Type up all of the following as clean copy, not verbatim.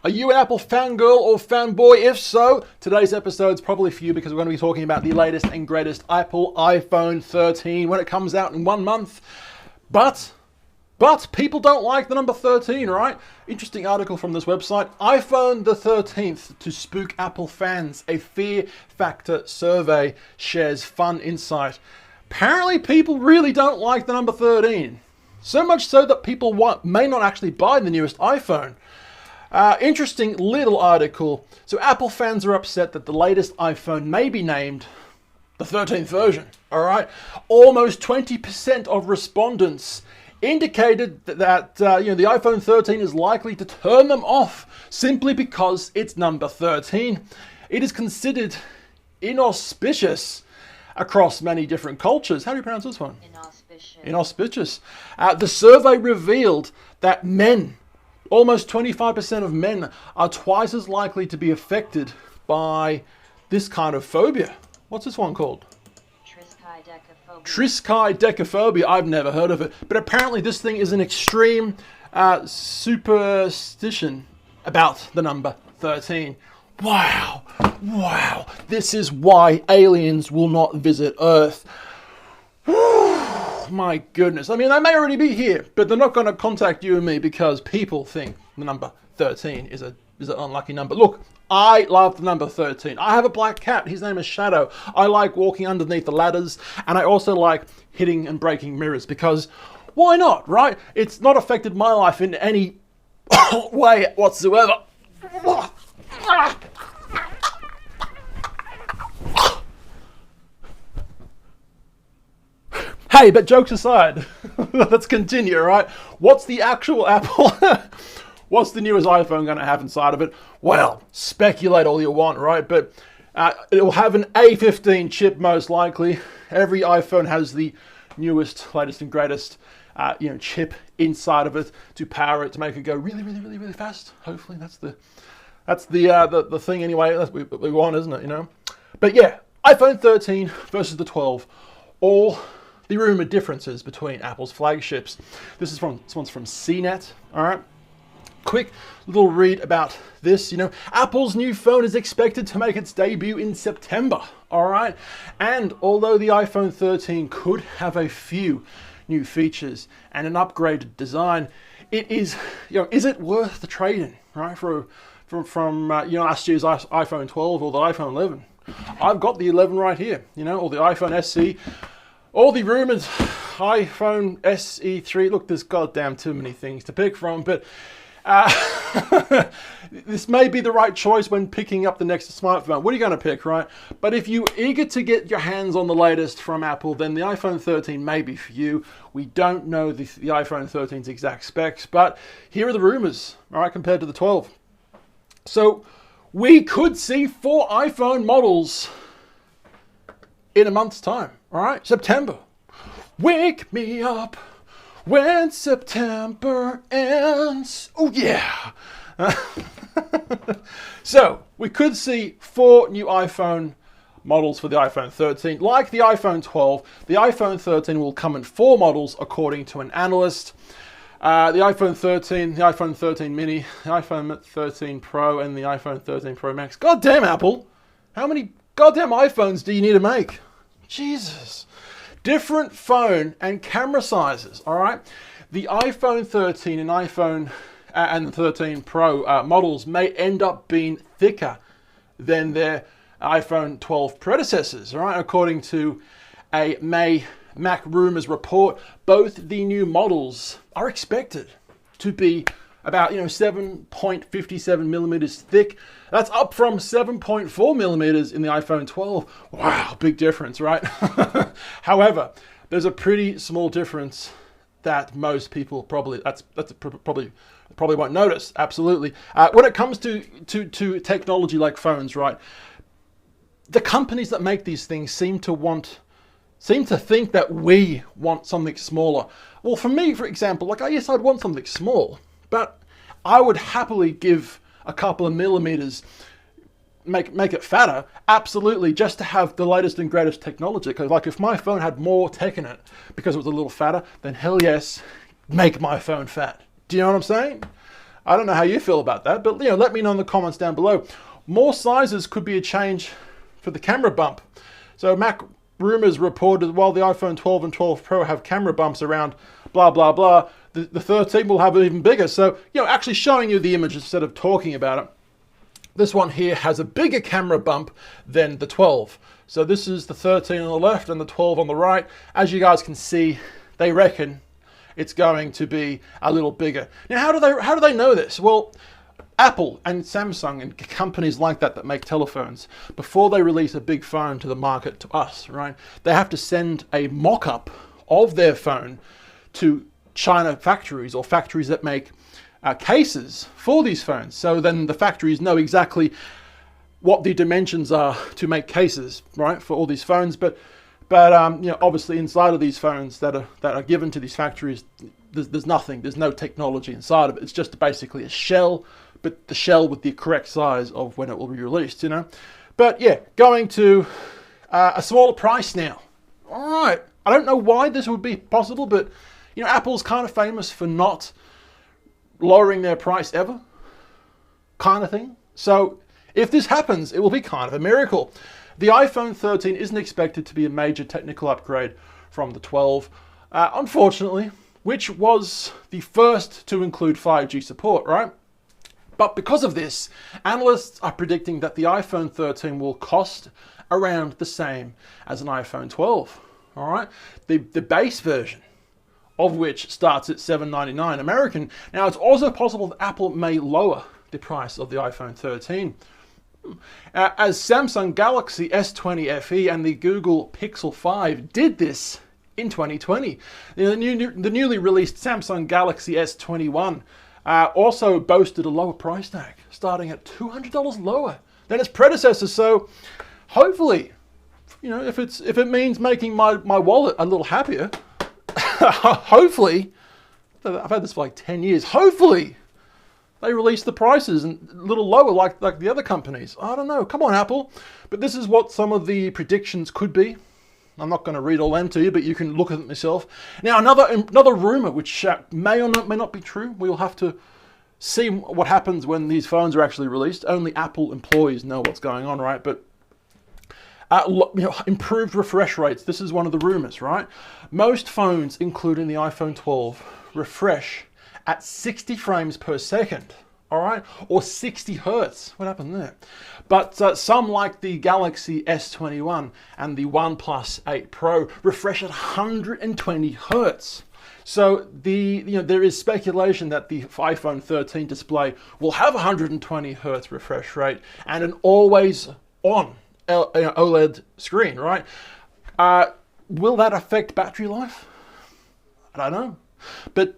Are you an Apple fangirl or fanboy? If so, today's episode's probably for you because we're going to be talking about the latest and greatest Apple iPhone 13 when it comes out in 1 month. But people don't like the number 13, right? Interesting article from this website. iPhone the 13th to spook Apple fans. A fear factor survey shares fun insight. Apparently people really don't like the number 13. So much so that people may not actually buy the newest iPhone. Interesting little article. So Apple fans are upset that the latest iPhone may be named the 13th version. All right, almost 20% of respondents indicated that the iPhone 13 is likely to turn them off simply because it's number 13. It is considered inauspicious across many different cultures. How do you pronounce this one? Inauspicious. The survey revealed that almost 25% of men are twice as likely to be affected by this kind of phobia. What's this one called? Triskaidekaphobia. I've never heard of it. But apparently this thing is an extreme superstition about the number 13. Wow. This is why aliens will not visit Earth. My goodness. I mean, they may already be here, but they're not going to contact you and me because people think the number 13 is an unlucky number. Look, I love the number 13. I have a black cat. His name is Shadow. I like walking underneath the ladders, and I also like hitting and breaking mirrors because why not, right? It's not affected my life in any way whatsoever. Hey, but jokes aside, let's continue, right? What's the actual Apple? What's the newest iPhone going to have inside of it? Well, speculate all you want, right? But it will have an A15 chip most likely. Every iPhone has the newest, latest and greatest chip inside of it to power it, to make it go really fast. Hopefully that's the thing anyway. That's what we want, isn't it? But yeah, iPhone 13 versus the 12. All the rumored differences between Apple's flagships. This one's from CNET, all right? Quick little read about this. Apple's new phone is expected to make its debut in September, all right? And although the iPhone 13 could have a few new features and an upgraded design, it is it worth the trade-in, right? From last year's iPhone 12 or the iPhone 11. I've got the 11 right here, or the iPhone SE. All the rumors, iPhone SE3, look, there's goddamn too many things to pick from, but this may be the right choice when picking up the next smartphone. What are you going to pick, right? But if you're eager to get your hands on the latest from Apple, then the iPhone 13 may be for you. We don't know the iPhone 13's exact specs, but here are the rumors, all right, compared to the 12. So we could see 4 iPhone models in a month's time. All right, September. Wake me up when September ends. Oh, yeah. So we could see 4 new iPhone models for the iPhone 13. Like the iPhone 12, the iPhone 13 will come in 4 models, according to an analyst. The iPhone 13, the iPhone 13 mini, the iPhone 13 Pro, and the iPhone 13 Pro Max. God damn, Apple. How many goddamn iPhones do you need to make? Jesus. Different phone and camera sizes, all right? The iPhone 13 and and the 13 Pro models may end up being thicker than their iPhone 12 predecessors, all right? According to a Mac Rumors report, both the new models are expected to be about 7.57 millimeters thick. That's up from 7.4 millimeters in the iPhone 12. Wow, big difference, right? However, there's a pretty small difference that most people probably won't notice. Absolutely. When it comes to technology like phones, right? The companies that make these things seem to think that we want something smaller. Well, for me, for example, yes, I'd want something small, but I would happily give a couple of millimeters, make it fatter, absolutely, just to have the latest and greatest technology. Because if my phone had more tech in it because it was a little fatter, then hell yes, make my phone fat. Do you know what I'm saying? I don't know how you feel about that, but let me know in the comments down below. More sizes could be a change for the camera bump. So Mac rumors reported while the iPhone 12 and 12 Pro have camera bumps around, blah, blah, blah, the 13 will have it even bigger. So, actually showing you the image instead of talking about it. This one here has a bigger camera bump than the 12. So this is the 13 on the left and the 12 on the right. As you guys can see, they reckon it's going to be a little bigger. Now, how do they know this? Well, Apple and Samsung and companies like that make telephones, before they release a big phone to the market, to us, right? They have to send a mock-up of their phone to China factories or factories that make cases for these phones. So then the factories know exactly what the dimensions are to make cases, right, for all these phones. But obviously inside of these phones that are given to these factories, there's nothing. There's no technology inside of it. It's just basically a shell, but the shell with the correct size of when it will be released, But yeah, going to a smaller price now. All right. I don't know why this would be possible, but Apple's kind of famous for not lowering their price ever, kind of thing. So if this happens, it will be kind of a miracle. The iPhone 13 isn't expected to be a major technical upgrade from the 12, unfortunately, which was the first to include 5G support, right? But because of this, analysts are predicting that the iPhone 13 will cost around the same as an iPhone 12, all right? The base version of which starts at $799 American. Now, it's also possible that Apple may lower the price of the iPhone 13. As Samsung Galaxy S20 FE and the Google Pixel 5 did this in 2020. The newly released Samsung Galaxy S21 also boasted a lower price tag, starting at $200 lower than its predecessor. So hopefully, if it means making my wallet a little happier, hopefully, I've had this for like 10 years, hopefully they release the prices a little lower like the other companies. I don't know. Come on, Apple. But this is what some of the predictions could be. I'm not going to read all them to you, but you can look at them yourself. Now, another rumor, which may or may not be true. We will have to see what happens when these phones are actually released. Only Apple employees know what's going on, right? But improved refresh rates. This is one of the rumors, right? Most phones, including the iPhone 12, refresh at 60 frames per second, all right? Or 60 hertz. What happened there? But some, like the Galaxy S21 and the OnePlus 8 Pro, refresh at 120 hertz. So there is speculation that the iPhone 13 display will have 120 hertz refresh rate and an always-on OLED screen, right? Will that affect battery life? I don't know. But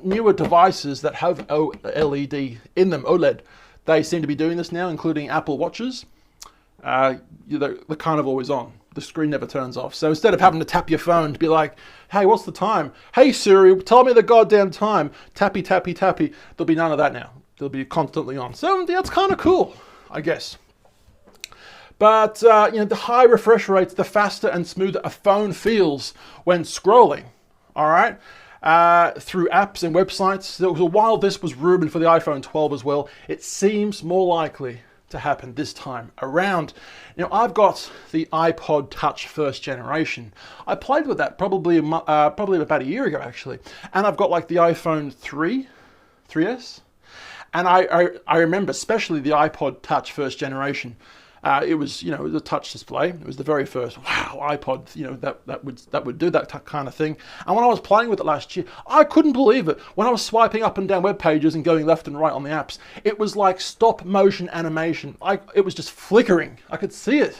newer devices that have OLED in them, OLED, they seem to be doing this now, including Apple Watches. They're kind of always on. The screen never turns off. So instead of having to tap your phone to be like, hey, what's the time? Hey, Siri, tell me the goddamn time. Tappy, tappy, tappy. There'll be none of that now. They'll be constantly on. So that's kind of cool, I guess. But, the high refresh rates, the faster and smoother a phone feels when scrolling, all right, through apps and websites. So while this was rumored for the iPhone 12 as well, it seems more likely to happen this time around. Now, I've got the iPod Touch first generation. I played with that probably about a year ago, actually. And I've got like the iPhone 3S. And I remember especially the iPod Touch first generation. It was a touch display. It was the very first, wow, iPod, that would do that kind of thing. And when I was playing with it last year, I couldn't believe it. When I was swiping up and down web pages and going left and right on the apps, it was like stop motion animation. It was just flickering. I could see it.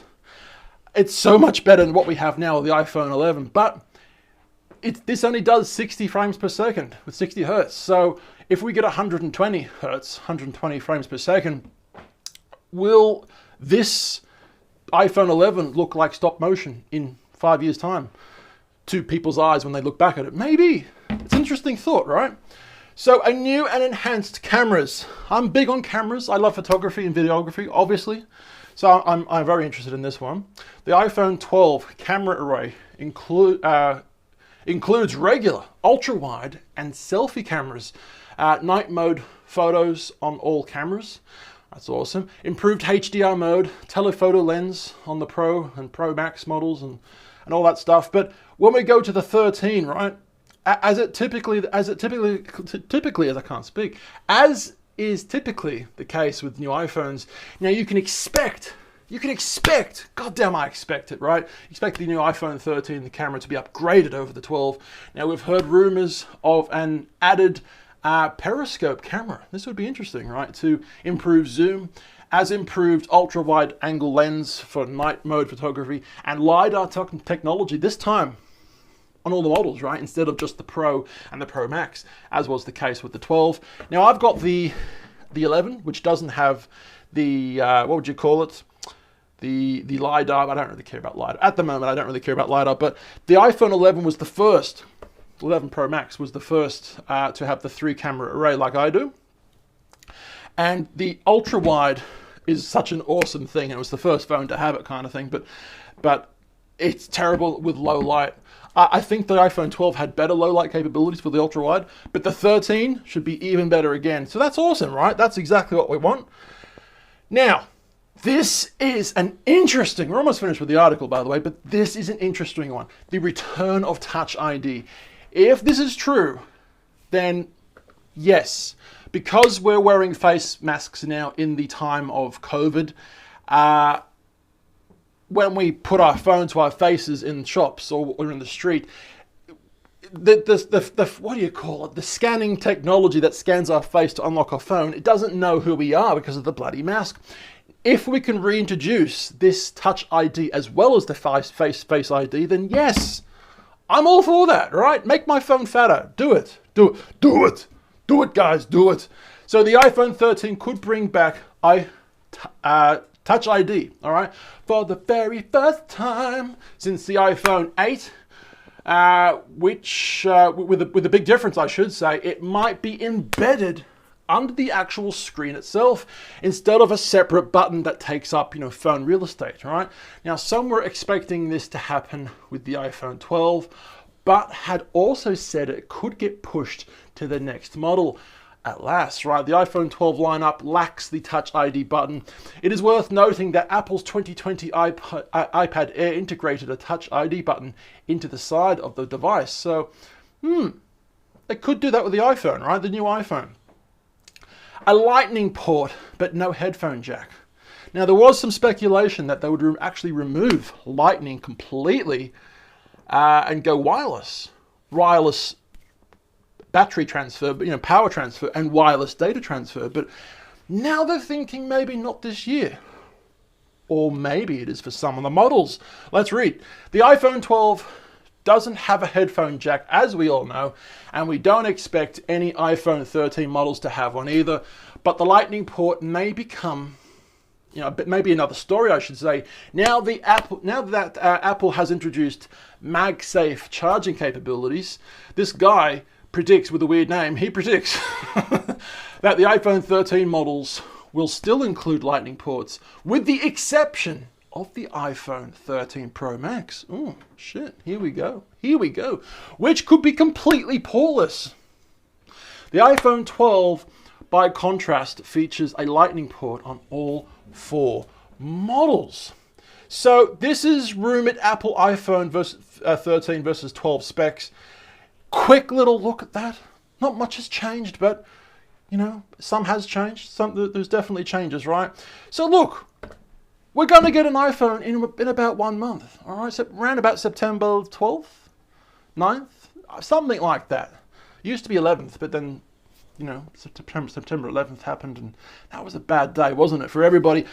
It's so much better than what we have now with the iPhone 11, but this only does 60 frames per second with 60 hertz. So if we get 120 hertz, 120 frames per second, will this iPhone 11 look like stop motion in 5 years' time to people's eyes when they look back at it? Maybe. It's an interesting thought, right? So a new and enhanced cameras. I'm big on cameras. I love photography and videography, obviously. So I'm very interested in this one. The iPhone 12 camera array includes regular, ultra-wide, and selfie cameras. Night mode photos on all cameras. That's awesome. Improved HDR mode, telephoto lens on the Pro and Pro Max models and all that stuff. But when we go to the 13, right, as is typically the case with new iPhones, now you can expect, goddamn I expect it, right? Expect the new iPhone 13, the camera to be upgraded over the 12. Now we've heard rumors of an added periscope camera. This would be interesting, right? To improve zoom, as improved ultra-wide angle lens for night mode photography, and LiDAR technology, this time on all the models, right? Instead of just the Pro and the Pro Max, as was the case with the 12. Now I've got the 11, which doesn't have the, what would you call it? The LiDAR. I don't really care about LiDAR. At the moment, I don't really care about LiDAR, but the iPhone 11 was the first, 11 Pro Max was the first to have the 3-camera array like I do. And the ultra-wide is such an awesome thing. It was the first phone to have it kind of thing, but it's terrible with low light. I think the iPhone 12 had better low light capabilities for the ultra-wide, but the 13 should be even better again. So that's awesome, right? That's exactly what we want. Now, this is an interesting, we're almost finished with the article, by the way, but this is an interesting one. The return of Touch ID. If this is true, then yes, because we're wearing face masks now in the time of COVID, when we put our phone to our faces in shops or in the street, the what do you call it? The scanning technology that scans our face to unlock our phone, it doesn't know who we are because of the bloody mask. If we can reintroduce this Touch ID as well as the face ID, then yes, I'm all for that, right? Make my phone fatter. Do it. Do it. Do it. Do it, guys. Do it. So the iPhone 13 could bring back Touch ID, all right? For the very first time since the iPhone 8, which, with a big difference, I should say, it might be embedded under the actual screen itself instead of a separate button that takes up, phone real estate, right? Now, some were expecting this to happen with the iPhone 12, but had also said it could get pushed to the next model. At last, right? The iPhone 12 lineup lacks the Touch ID button. It is worth noting that Apple's 2020 iPad Air integrated a Touch ID button into the side of the device. So, they could do that with the iPhone, right? The new iPhone. A lightning port, but no headphone jack. Now, there was some speculation that they would actually remove lightning completely and go wireless. Wireless battery transfer, power transfer and wireless data transfer. But now they're thinking maybe not this year. Or maybe it is for some of the models. Let's read. The iPhone 12 doesn't have a headphone jack, as we all know, and we don't expect any iPhone 13 models to have one either. But the lightning port may become, maybe another story, I should say. Now that Apple has introduced MagSafe charging capabilities, this guy predicts, with a weird name, he predicts that the iPhone 13 models will still include lightning ports, with the exception of the iPhone 13 Pro Max. Oh, shit, here we go. Which could be completely portless. The iPhone 12, by contrast, features a lightning port on all 4 models. So this is rumored Apple iPhone 13 versus 12 specs. Quick little look at that. Not much has changed, but, some has changed. There's definitely changes, right? So look, we're going to get an iPhone in about 1 month, all right? So around about September 12th, 9th, something like that. Used to be 11th, but then, September 11th happened, and that was a bad day, wasn't it, for everybody?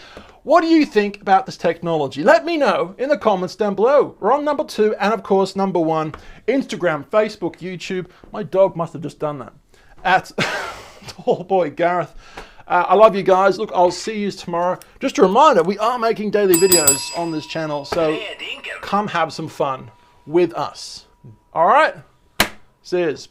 What do you think about this technology? Let me know in the comments down below. We're on number 2, and of course, number 1, Instagram, Facebook, YouTube. My dog must have just done that. At Tall Boy Gareth. I love you guys. Look, I'll see you tomorrow. Just a reminder, we are making daily videos on this channel, so come have some fun with us. All right? See yous.